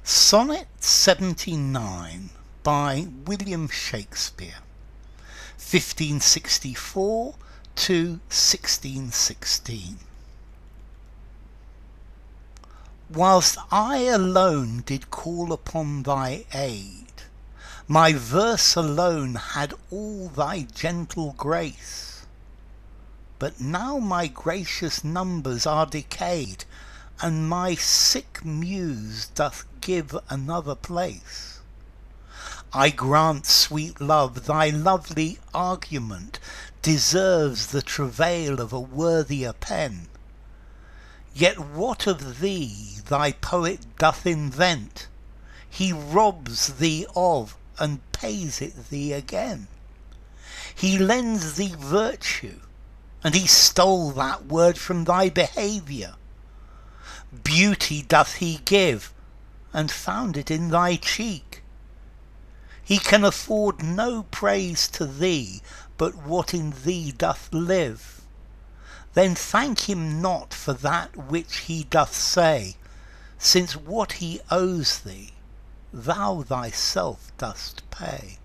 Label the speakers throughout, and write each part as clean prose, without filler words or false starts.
Speaker 1: Sonnet 79 by William Shakespeare, 1564 to 1616. Whilst I alone did call upon thy aid, my verse alone had all thy gentle grace. But now my gracious numbers are decayed, and my sick muse doth give another place. I grant, sweet love, thy lovely argument deserves the travail of a worthier pen. Yet what of thee thy poet doth invent? He robs thee of, and pays it thee again. He lends thee virtue, and he stole that word from thy behaviour. Beauty doth he give, and found it in thy cheek. He can afford no praise to thee but what in thee doth live. Then thank him not for that which he doth say, since what he owes thee, thou thyself dost pay.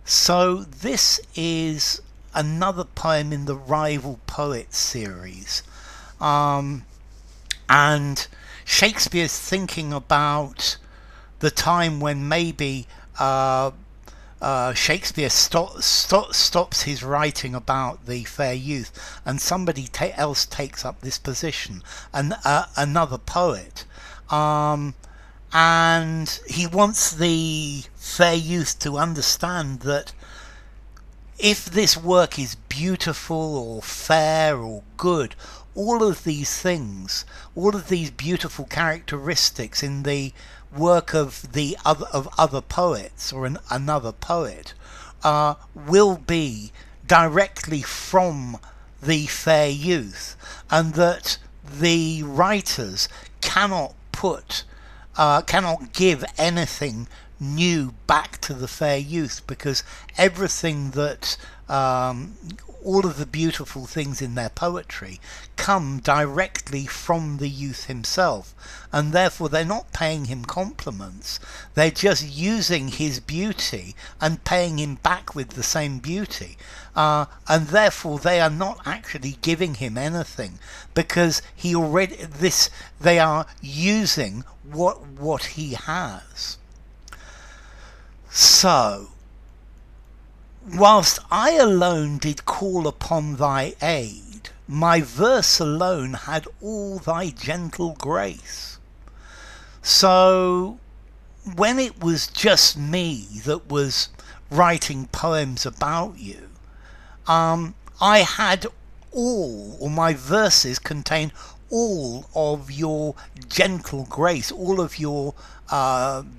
Speaker 1: So this is another poem in the Rival Poets series. And Shakespeare's thinking about the time when maybe Shakespeare stops his writing about the fair youth, and somebody else takes up this position, and another poet, and he wants the fair youth to understand that if this work is beautiful or fair or good, all of these things, all of these beautiful characteristics in the work of other poets or another poet will be directly from the fair youth, and that the writers cannot give anything new back to the fair youth, because everything that all of the beautiful things in their poetry come directly from the youth himself, and therefore they're not paying him compliments, they're just using his beauty and paying him back with the same beauty, and therefore they are not actually giving him anything, because they are using what he has. So, whilst I alone did call upon thy aid, my verse alone had all thy gentle grace. So, when it was just me that was writing poems about you, I had or my verses contained all of your gentle grace, all of your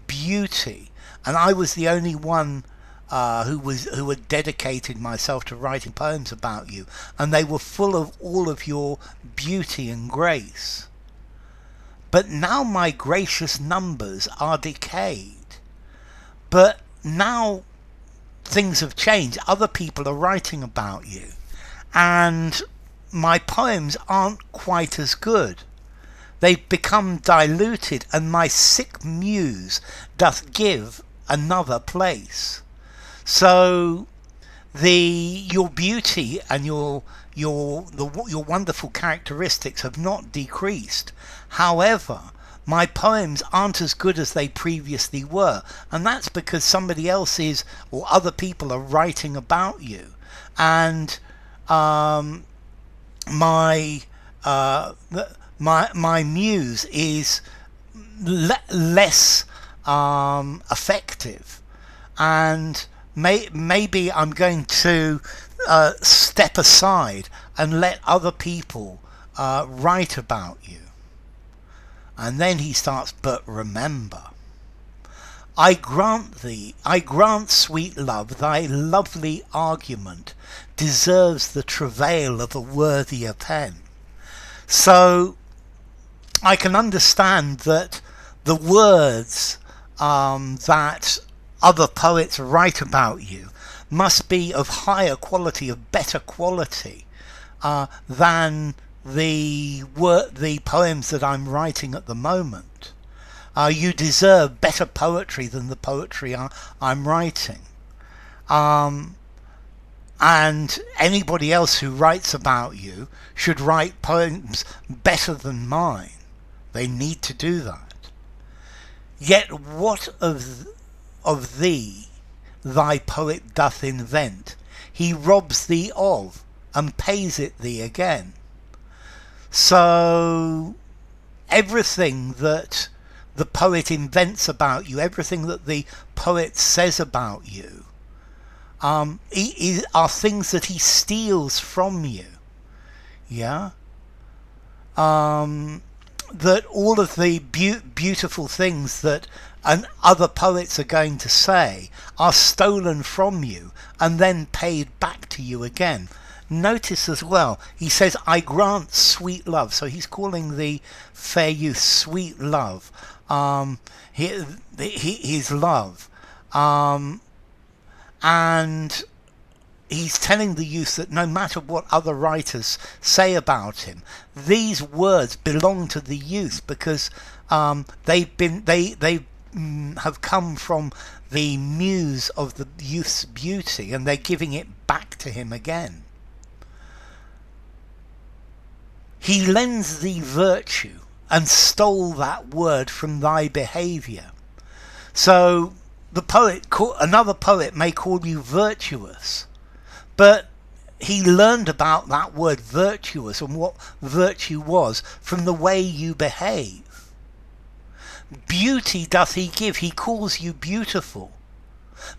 Speaker 1: beauty, and I was the only one who had dedicated myself to writing poems about you, and they were full of all of your beauty and grace. But now my gracious numbers are decayed. But now things have changed. Other people are writing about you, and my poems aren't quite as good. They've become diluted, and my sick muse doth give another place. So your beauty and your wonderful characteristics have not decreased. However, my poems aren't as good as they previously were, and that's because somebody else is, or other people are writing about you, and my muse is less effective, and maybe I'm going to step aside and let other people write about you. And then he starts, but remember, I grant, sweet love, thy lovely argument deserves the travail of a worthier pen. So I can understand that the words that other poets write about you must be of higher quality, of better quality than the poems that I'm writing at the moment. You deserve better poetry than the poetry I'm writing. And anybody else who writes about you should write poems better than mine. They need to do that. Yet what of thee thy poet doth invent? He robs thee of, and pays it thee again. So everything that the poet invents about you, everything that the poet says about you, are things that he steals from you. Yeah? That all of the beautiful things that other poets are going to say are stolen from you and then paid back to you again. Notice as well, he says, I grant sweet love. So he's calling the fair youth sweet love. His love. And he's telling the youth that no matter what other writers say about him, these words belong to the youth because they have come from the muse of the youth's beauty, and they're giving it back to him again. He lends thee virtue and stole that word from thy behaviour. So the poet, another poet may call you virtuous, but he learned about that word virtuous and what virtue was from the way you behave. Beauty doth he give, he calls you beautiful,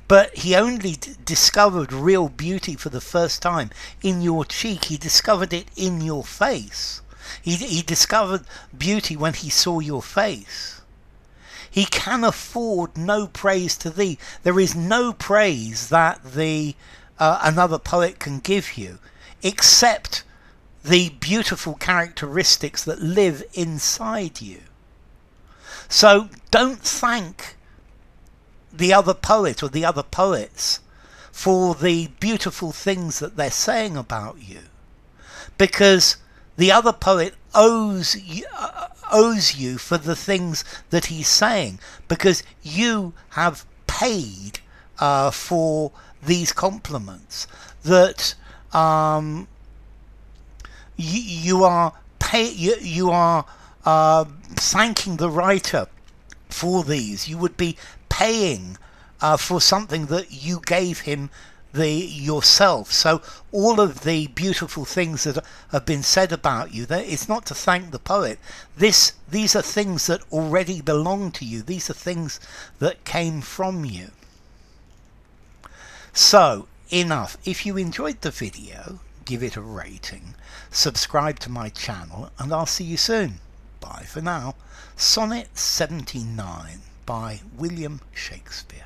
Speaker 1: but he only discovered real beauty for the first time in your cheek. He discovered it in your face. He discovered beauty when he saw your face. He can afford no praise to thee. There is no praise that another poet can give you except the beautiful characteristics that live inside you. So don't thank the other poet or the other poets for the beautiful things that they're saying about you, because the other poet owes you for the things that he's saying, because you have paid for these compliments, that you are thanking the writer for these. You would be paying for something that you gave him yourself. So all of the beautiful things that have been said about you, it's not to thank the poet. These are things that already belong to you. These are things that came from you. So enough. If you enjoyed the video, give it a rating, subscribe to my channel, and I'll see you soon. Bye for now. Sonnet 79 by William Shakespeare.